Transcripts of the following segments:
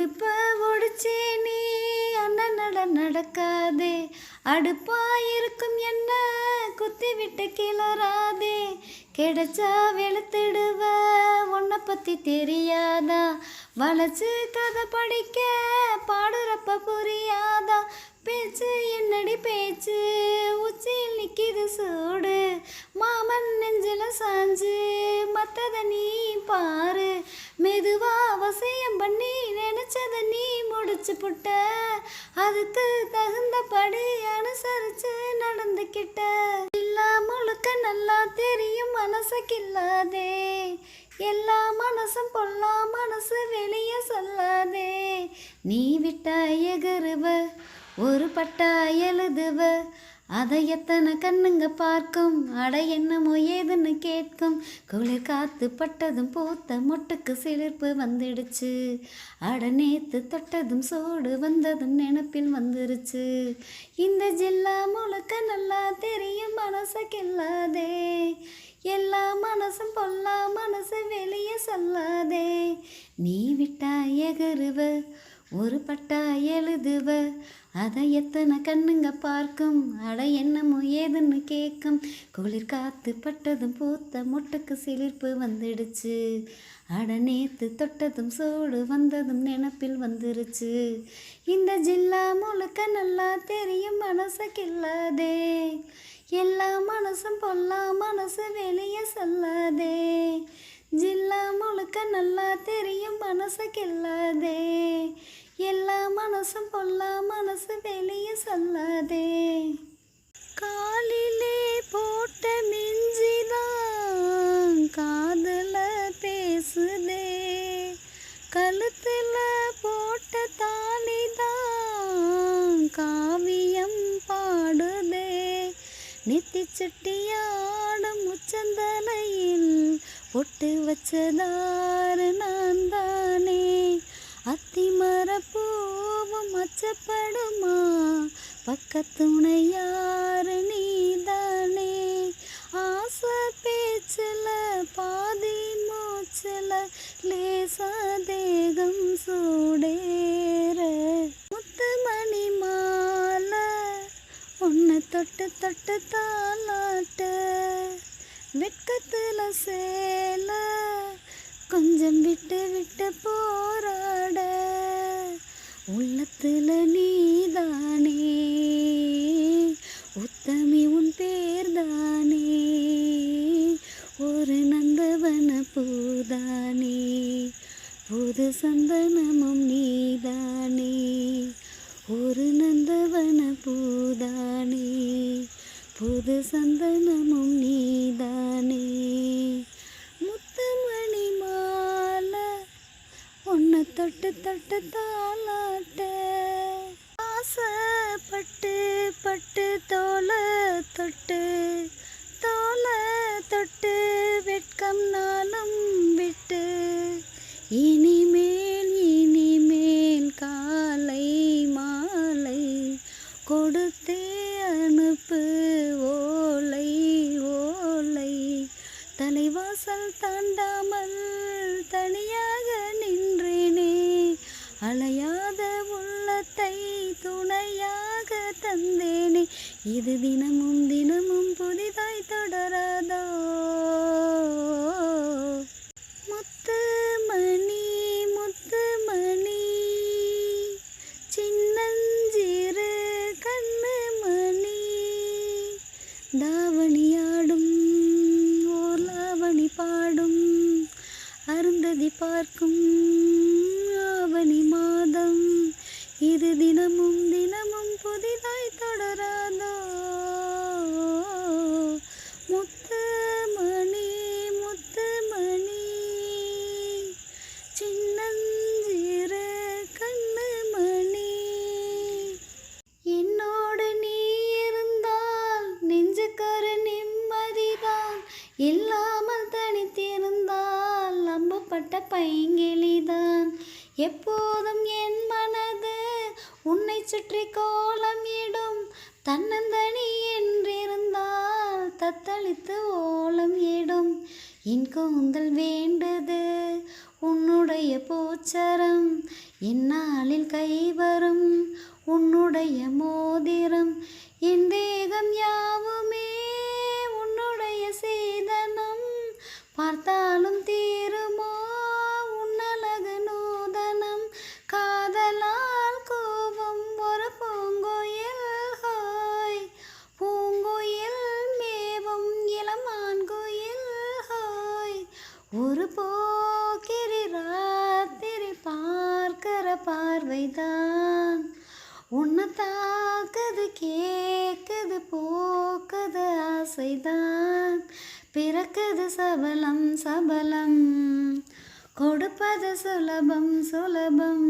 இடுப்ப ஒடிச்சே நீ அண்ணனட நடக்காதே, அடுப்பாயிருக்கும் என்ன குத்தி விட்டு கிளறாதே, கிடைச்சா வெளுத்திடுவ உன்னை பத்தி தெரியாதா, வளைச்சு கதை படிக்க பாடுறப்ப புரியாதா, பேச்சு என்னடி பேச்சு உச்சியில் நிக்கிது சூடு, மாமன் நெஞ்சில சாஞ்சு மத்தத நீ பாரு, மெதுவா அவசியம் பண்ணி நினைச்சத நீ முடிச்சு புட்ட, அதுக்கு தகுந்தபடி அனுசரிச்சு நடந்துக்கிட்ட, இல்லா முழுக்க நல்லா தெரியும் மனசுக்கில்லாதே, எல்லா மனசும் பொல்லா மனசு வெளியே சொல்லாதே, நீ விட்டா எகருவ ஒரு பட்டா எழுதுவ, அதை எத்தனை கண்ணுங்க பார்க்கும், அட என்னமோ ஏதுன்னு கேட்கும், குளிர் காத்து பட்டதும் பூத்த மொட்டுக்கு சிலிர்ப்பு வந்துடுச்சு, அட நேத்து தொட்டதும் சோடு வந்ததும் நினப்பில் வந்துருச்சு, இந்த ஜில்லா முழுக்க நல்லா தெரியும் மனசுக்கில்லாதே, எல்லா மனசும் பொல்லா மனசு வெளியே சொல்லாதே, நீ விட்டா எகருவ ஒரு பட்டா எழுதுவ, அதை எத்தனை கண்ணுங்க பார்க்கும், அட என்னமோ ஏதுன்னு கேட்கும், குளிர் காத்து பட்டதும் பூத்த மொட்டுக்கு சிலிர்ப்பு வந்துடுச்சு, அட நேத்து தொட்டதும் சோடு வந்ததும் நினப்பில் வந்துருச்சு, இந்த ஜில்லா முழுக்க நல்லா தெரியும் மனசுக்கில்லாதே, எல்லா மனசும் பொல்லா மனசு வெளியே சொல்லாதே, ஜில்லா முழுக்க நல்லா தெரியும் மனசுக்கில்லாதே, எல்லா மனசும் பொல்லா மனசு வெளியே சொல்லாதே, காலிலே போட்ட மிஞ்சிதான் காதுல பேசுதே, கழுத்துல போட்ட தாலிதான் காவியம் பாடுதே, நெத்தி சுட்டியாடும் உச்சந்தலையில் பொட்டு வச்சதாறு நான் தானே, அத்திமர பூவும் அச்சப்படுமா பக்கத்துணை யாரு நீதானே, ஆசை பேச்சில் பாதி மூச்சில் லேசா தேகம் சூடேற, முத்துமணி மாலை உன்னை தொட்டு தொட்டு தாலாட்ட, வெட்கத்துல சேல கொஞ்சம் விட்டு விட்டு போராட, உள்ளத்துல நீதானே உத்தமி உன் பேர்தானே, ஒரு நந்தவன பூதானே புது சந்தனமும் நீதானே, ஒரு நந்தவன பூதானே புது சந்தனமும் நீதானே, முத்துமணி மாலை உன்னை தொட்டு தொட்டு தாலாட்ட, ஆசைப்பட்டு பட்டு தோலை தொட்டு வெட்கம் நாளும் விட்டு, இனிமேல் காலை மாலை கொடுத்தே அனுப்பு ஓலை ஓலை, தலைவாசல் தாண்டாமல் தனியாக நின்றேனே, அலையாத உள்ளத்தை துணையாக தந்தேனே, இது தினமும் தினமும் புதிதாய் தொடராதோ, முத்துமணி முத்துமணி சின்னஞ்சிறு கண்ணுமணி, தாவணியாடும் ஓலாவணி பாடும் அருந்ததி பார்க்கும் ஆவணி மாதம், இது தினமும் தினமும் புதிதாய் தொடராதோ, முத்துமணி முத்துமணி சின்னஞ்சிறு கண்ணுமணி, என்னோடு நீ இருந்தால் நெஞ்சுக்கொரு நிம்மதிதான், இல்லாமல் தனித்திருந்தால் நம்பப்பட்ட பைங்கிளிதான், எப்போதும் என் மனது உன்னை சுற்றி கோலம் இடும், தன்னந்தனி என்றிருந்தால் தத்தளித்து ஓலம் இடும், என் கூந்தல் வேண்டுது உன்னுடைய பூச்சரம் எந்நாளில் கைவரும் உன்னுடைய மோதிரம் என் தேகம் யாவுமே உன்னுடைய சீதனம் பார்த்தாலும் தீருமோ உன்னழகு நூதனம் காதலால் கோபம் ஒரு பூங்குயில் ஹோய் பூங்குயில் மேவும் இளமான்குயில் ஹோய் ஒரு போக்கிரி ராத்திரி பார்க்கிற பார்வைதான் உன்னை தாக்குது கேக்குது போக்குது ஆசைதான் பிறக்குது சபலம் சபலம் கொடுப்பது சுலபம் சுலபம்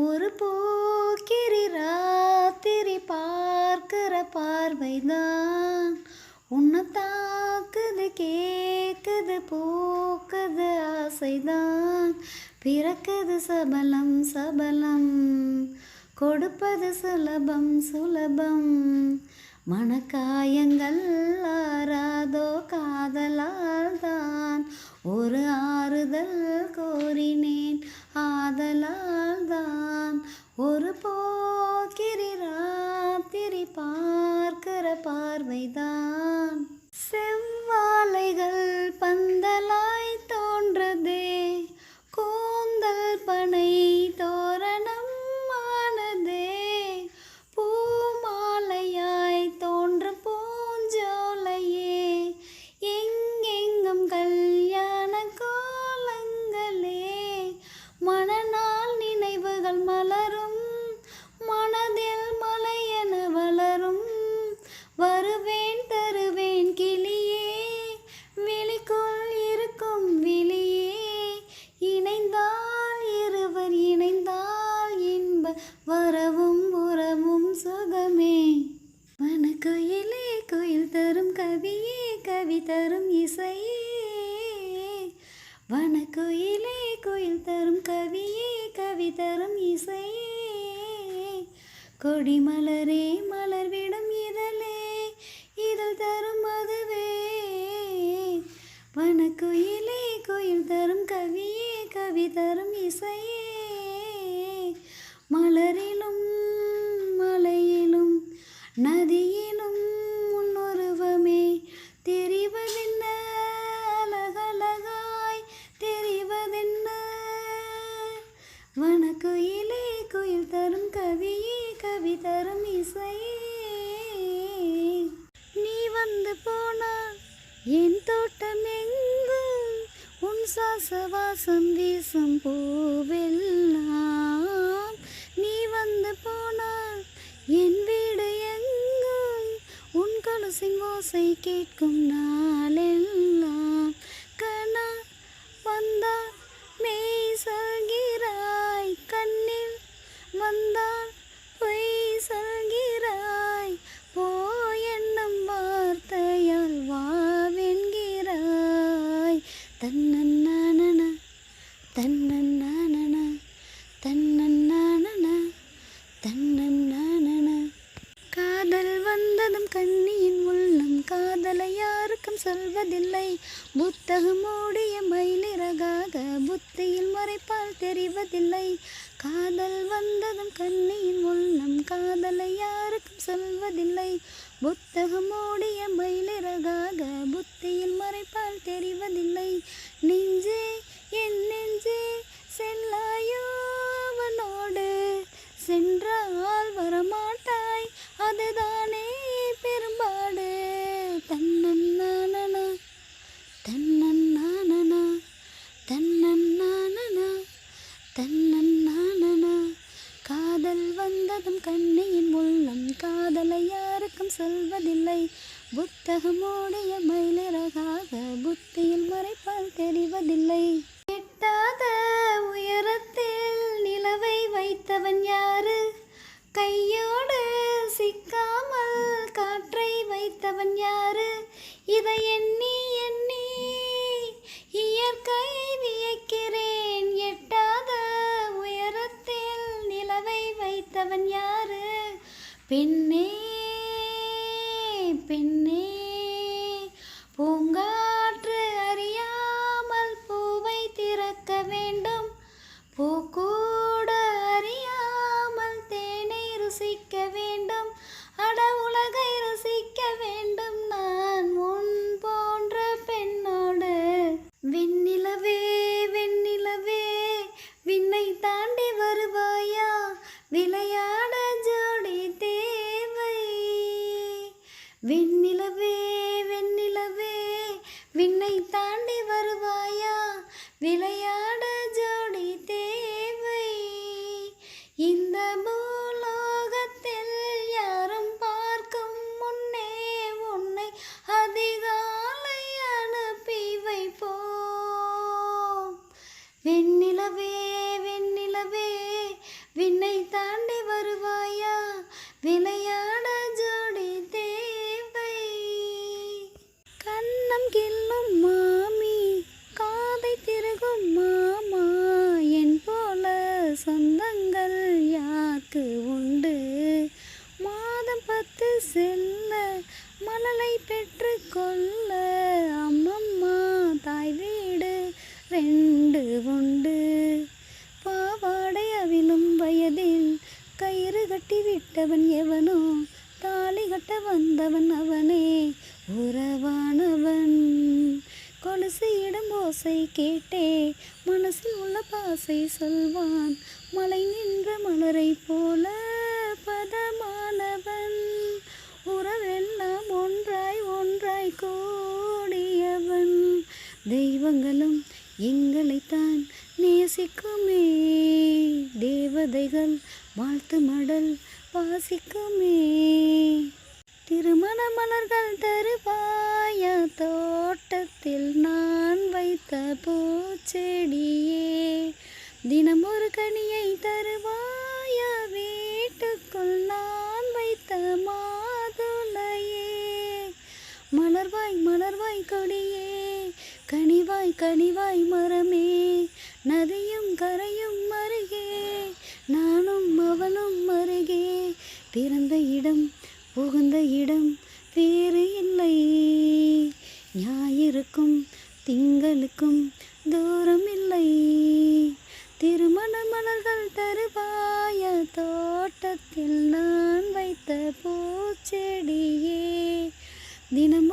ஒரு போக்கிரி ராத்திரி பார்க்கிற பார்வைதான் உன்னை தாக்குது கேக்குது போக்குது ஆசைதான் பிறக்குது சபலம் சபலம் கொடுப்பது சுலபம் சுலபம் மனக்காயங்கள் ஆறாதோ காதலால் தான் ஒரு ஆறுதல் கோரினேன் ஆதலால் தான் ஒரு போக்கிரி ராத்திரி பார்க்கிற பார்வைதான் செவ்வாழைகள் பந்தலாய் தோன்றதே கூந்தல் பனை தோரணம் ஆனதே பூமாலையாய் தோன்ற பூஞ்சோலையே எங்கெங்கும் கல்யாண கோலங்களே மனநாள் நினைவுகள் மலரும் மனதில் மலையென வளரும் வருவேன் தருவேன் கிளியே விழிக்குள் இருக்கும் விழியே இணைந்தால் இருவர் இணைந்தால் இன்ப வரவும் உறவும் சுகமே வனக்குயிலே குயில் தரும் கவியே கவி தரும் இசையே வனக்குயிலே குயில் தரும் கவியே கவி தரும் இசையே கொடிமலரே மலர்விடும் இதழே இதழ் தரும் மதுவே வனக்குயிலே குயில் தரும் கவியே கவி தரும் இசையே மலரிலும் மலையிலும் நதியிலும் உன்னுருவமே தெரிவதென்ன அழகழகாய் தெரிவதென்ன வனக்குயிலே குயில் தரும் கவியே கவி தரும் இசையே நீ வந்து போனால் என் தோட்டம் எங்கும் உன் சுவாசவாசம் வீசும் பூவெல்லாம் நீ வந்து போனால் என் வீடு எங்கும் உன் கொலுசின் ஓசை கேட்கும் நாளெல்லாம் கனா வந்தால் மெய் சொல்கிறாய் கண்ணில் வந்தால் பொய் சொல்கிறாய் போயென்னும் வார்த்தையால் வாவென்கிறாய் தன்னன்னானன தன்னன்னானன தன்னன்னானன தன்னன்னானன காதல் வந்ததும் கண்ணியின் உள்ளம் காதலை யாருக்கும் சொல்வதில்லை புத்தகம் மூடிய மயிலிறகாக புத்தியில் மறைப்பால் தெரிவதில்லை காதல் வந்ததும் கண்ணியின் உள்ளம் காதலை யாருக்கும் சொல்வதில்லை புத்தகம் மூடிய மயிலிறகாக புத்தியில் மறைப்பால் தெரிவதில்லை நெஞ்சே என் நெஞ்சே செல்லாயோ அவனோடு சென்றால் வரமாட்டாய் அதுதானே பெரும்பாடு தன்னன்னானன தன்னன்னானன தன்னன்னானன தன்னன்னானன காதல் வந்ததும் கண்ணியின் உள்ளம் காதலை யாருக்கும் சொல்வதில்லை புத்தகம் மூடிய மயிலிறகாக புத்தியில் மறைப்பால் தெரிவதில்லை எட்டாத உயரத்தில் நிலவை வைத்தவன் யாரு கையோடு சிக்காமல் காற்றை வைத்தவன் யாரு இதை எண்ணி எண்ணி இயற்கை வியக்கிறேன் எட்டாத உயரத்தில் நிலவை வைத்தவன் யாரு பெண்ணே பெண்ணே பூங்காற்று அறியாமல் பூவை திறக்கவே தாண்டி வருவாயா விளையாட ஜோடி தேவை. வெண்ணிலவே வெண்ணிலவே விண்ணை தாண்டி வருவாயா விளையாட ஜோடி தேவை. இந்த பூலோகத்தில் யாரும் பார்க்கும் முன்னே உன்னை அதிகாலை அனுப்பி வைப்போம். வெண்ணிலவே வெண்ணிலவே விண்ணை தாண்டி வருவாயா விளையாட ஜோடி தேவை. கண்ணம் கிள்ளும் மாமி காதை திருகும் மாமா என் போல சொந்தங்கள் யாருக்கு உண்டு. மாதம் 10 செல்ல மழலை பெற்று கொள்ள அம்மம்மா தாய் வீடு 2 உண்டு. பாவாடை அவிழும் வயதில் கயிறு கட்டி விட்டவன் எவனோ தாலி கட்ட வந்தவன் அவனே உறவானவன். கொலுசு இடும் ஓசை கேட்டே மனசில் உள்ள பாசை சொல்வான். மலை நின்ற மலரை போல பதமானவன். உறவெல்லாம் ஒன்றாய் ஒன்றாய் கூடியவன். தெய்வங்களும் எங்களைத்தான் நேசிக்குமே. தேவதைகள் வாழ்த்து மடல் வாசிக்குமே. திருமண மலர்கள் தருவாயா தோட்டத்தில் நான் வைத்த பூச்செடியே. தினம் ஒரு கனியை தருவாயா வீட்டுக்குள் நான் வைத்த மாதுளையே. மலர்வாய் மலர்வாய் கொடியே கனிவாய் கனிவாய் மரமே. நதியும் கரையும் அருகே நானும் அவனும் அருகே. பிறந்த இடம் புகுந்த இடம் வேறு இல்லை. ஞாயிறுக்கும் திங்களுக்கும் தூரம் இல்லை. திருமண மலர்கள் தருவாயா தோட்டத்தில் நான் வைத்த பூச்செடியே. தினம்